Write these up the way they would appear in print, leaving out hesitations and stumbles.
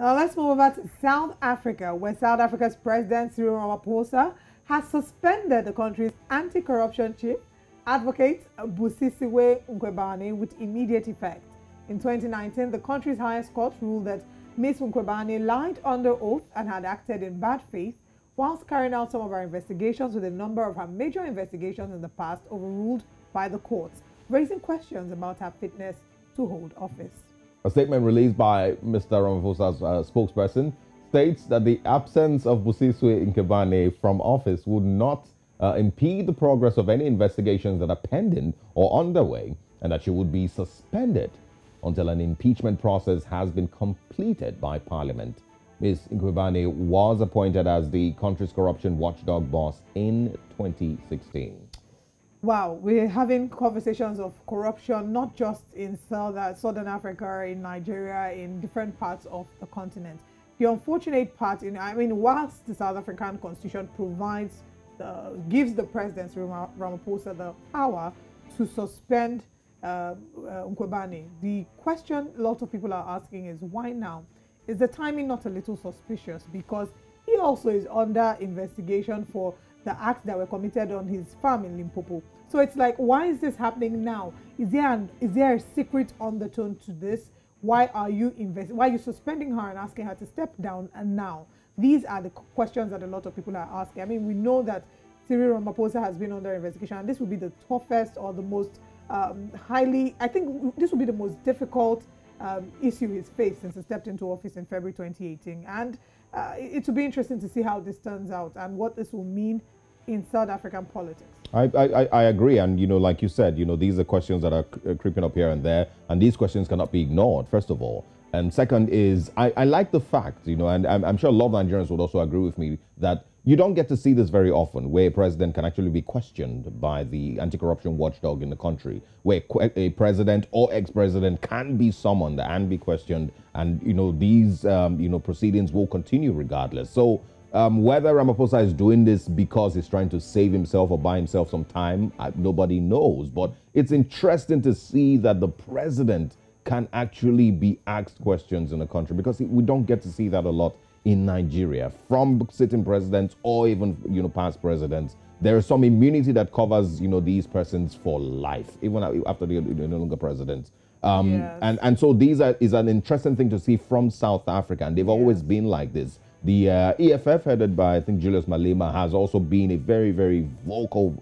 Let's move over to South Africa, where South Africa's President Cyril Ramaphosa has suspended the country's anti-corruption chief, advocate Busisiwe Mkhwebane, with immediate effect. In 2019, the country's highest court ruled that Ms. Mkhwebane lied under oath and had acted in bad faith whilst carrying out some of her investigations, with a number of her major investigations in the past overruled by the courts, raising questions about her fitness to hold office. A statement released by Mr. Ramaphosa's spokesperson states that the absence of Busisiwe Mkhwebane from office would not impede the progress of any investigations that are pending or underway, and that she would be suspended until an impeachment process has been completed by Parliament. Ms. Mkhwebane was appointed as the country's corruption watchdog boss in 2016. Wow, we're having conversations of corruption, not just in Southern Africa, in Nigeria, in different parts of the continent. The unfortunate part, whilst the South African Constitution gives the President, Ramaphosa, the power to suspend Mkhwebane, the question a lot of people are asking is, why now? Is the timing not a little suspicious? Because he also is under investigation for the acts that were committed on his farm in Limpopo. So it's like, why is this happening now? Is there a secret undertone to this? Why are you suspending her and asking her to step down? And now, these are the questions that a lot of people are asking. I mean, we know that Cyril Ramaphosa has been under investigation, and this will be the toughest or the most I think this will be the most difficult issue he's faced since he stepped into office in February 2018. And it will be interesting to see how this turns out and what this will mean in South African politics. I agree. And, like you said, these are questions that are creeping up here and there. And these questions cannot be ignored, first of all. And second is, I like the fact, and I'm sure a lot of Nigerians would also agree with me, that you don't get to see this very often, where a president can actually be questioned by the anti-corruption watchdog in the country, where a president or ex-president can be summoned and be questioned, and these proceedings will continue regardless. So whether Ramaphosa is doing this because he's trying to save himself or buy himself some time, nobody knows. But it's interesting to see that the president can actually be asked questions in the country, because we don't get to see that a lot in Nigeria from sitting presidents or even past presidents. There is some immunity that covers these persons for life, even after they're no longer presidents. Yes. And so is an interesting thing to see from South Africa, and they've always been like this. The EFF, headed by I think Julius Malema, has also been a very, very vocal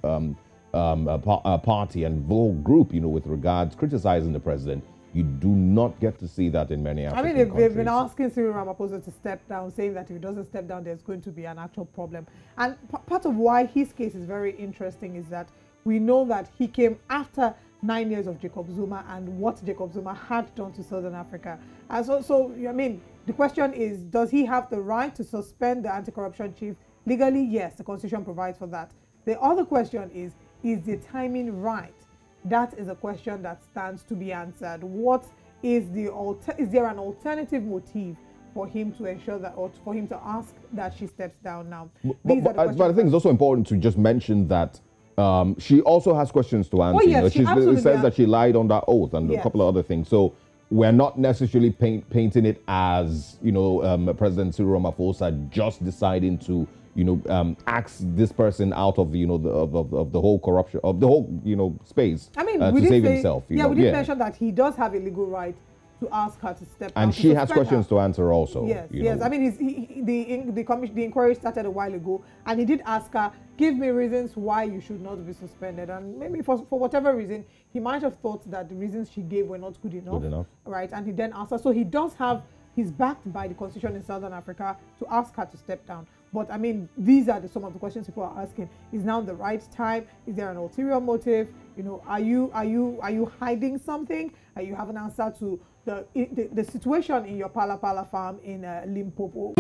party and vocal group, with regards criticizing the president. You do not get to see that in many African countries. They've been asking Cyril Ramaphosa to step down, saying that if he doesn't step down, there's going to be an actual problem. And part of why his case is very interesting is that we know that he came after 9 years of Jacob Zuma and what Jacob Zuma had done to Southern Africa. And so the question is, does he have the right to suspend the anti-corruption chief? Legally, yes, the Constitution provides for that. The other question is the timing right? That is a question that stands to be answered. What is is there an alternative motive for him to ensure that, or for him to ask that she steps down now? But I think it's also important to just mention that she also has questions to answer. Oh, yes, it says that she lied on that oath and a couple of other things. So we're not necessarily painting it as President Cyril Ramaphosa just deciding to ask this person out of of the whole corruption of the whole space. I mean, to save himself. We did mention that he does have a legal right to ask her to step down. And she has questions to answer also. Yes, yes. I mean, the inquiry started a while ago, and he did ask her, give me reasons why you should not be suspended. And maybe for whatever reason, he might have thought that the reasons she gave were not good enough. Right? And he then asked her. So he does have, he's backed by the Constitution in Southern Africa to ask her to step down. But I mean, these are some of the questions people are asking. Is now the right time? Is there an ulterior motive? Are you hiding something? You have an answer to the situation in your Pala farm in Limpopo.